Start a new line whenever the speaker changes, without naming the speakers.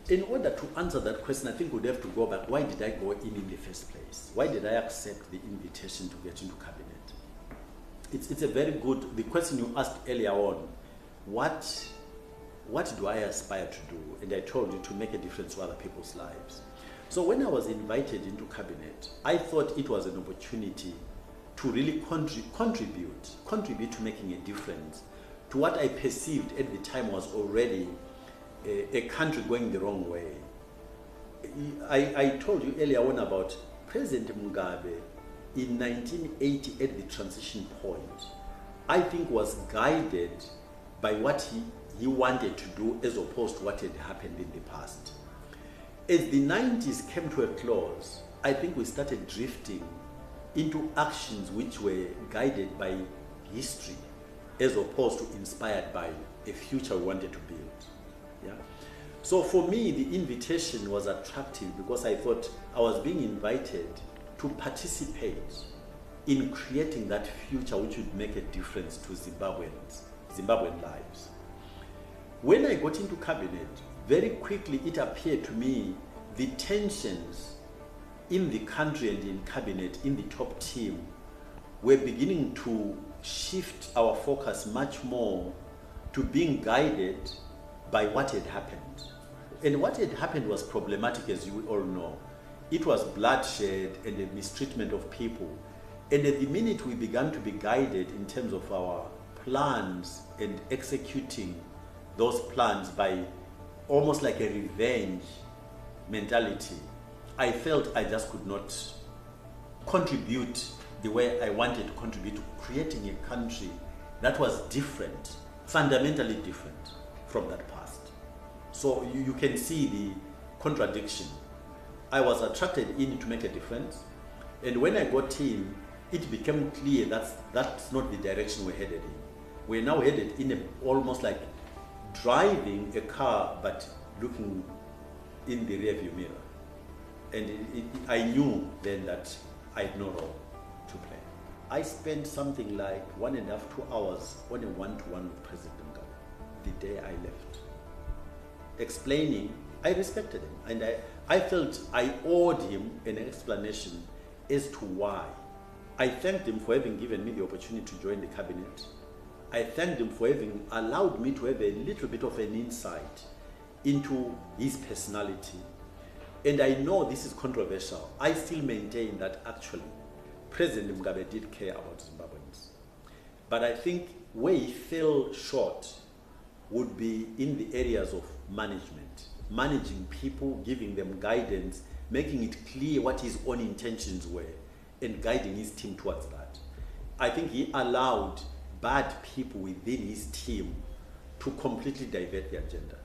In order to answer that question, I think we'd have to go back. Why did I go in the first place? Why did I accept the invitation to get into cabinet? It's a very good, the question you asked earlier on, what do I aspire to do? And I told you to make a difference to other people's lives. So when I was invited into cabinet, I thought it was an opportunity to really contribute to making a difference to what I perceived at the time was already a country going the wrong way. I told you earlier on about President Mugabe in 1980 at the transition point. I think was guided by what he wanted to do as opposed to what had happened in the past. As the 90s came to a close, I think we started drifting into actions which were guided by history as opposed to inspired by a future we wanted to build. Yeah? So for me, the invitation was attractive because I thought I was being invited to participate in creating that future which would make a difference to Zimbabwean lives. When I got into cabinet, very quickly it appeared to me the tensions in the country and in cabinet, in the top team, were beginning to shift our focus much more to being guided by what had happened. And what had happened was problematic, as you all know. It was bloodshed and the mistreatment of people. And at the minute we began to be guided in terms of our plans and executing those plans by almost like a revenge mentality, I felt I just could not contribute the way I wanted to contribute to creating a country that was different, fundamentally different from that past. So you can see the contradiction. I was attracted in to make a difference, and when I got in, it became clear that's not the direction we're headed in. We're now headed in almost like driving a car but looking in the rearview mirror. And I knew then that I had no role to play. I spent something like 1.5 to 2 hours on a one-to-one with President Mugabe the day I left, explaining. I respected him, and I felt I owed him an explanation as to why. I thanked him for having given me the opportunity to join the cabinet. I thanked him for having allowed me to have a little bit of an insight into his personality. And I know this is controversial. I still maintain that actually President Mugabe did care about Zimbabweans. But I think where he fell short would be in the areas of management, managing people, giving them guidance, making it clear what his own intentions were, and guiding his team towards that. I think he allowed bad people within his team to completely divert the agenda.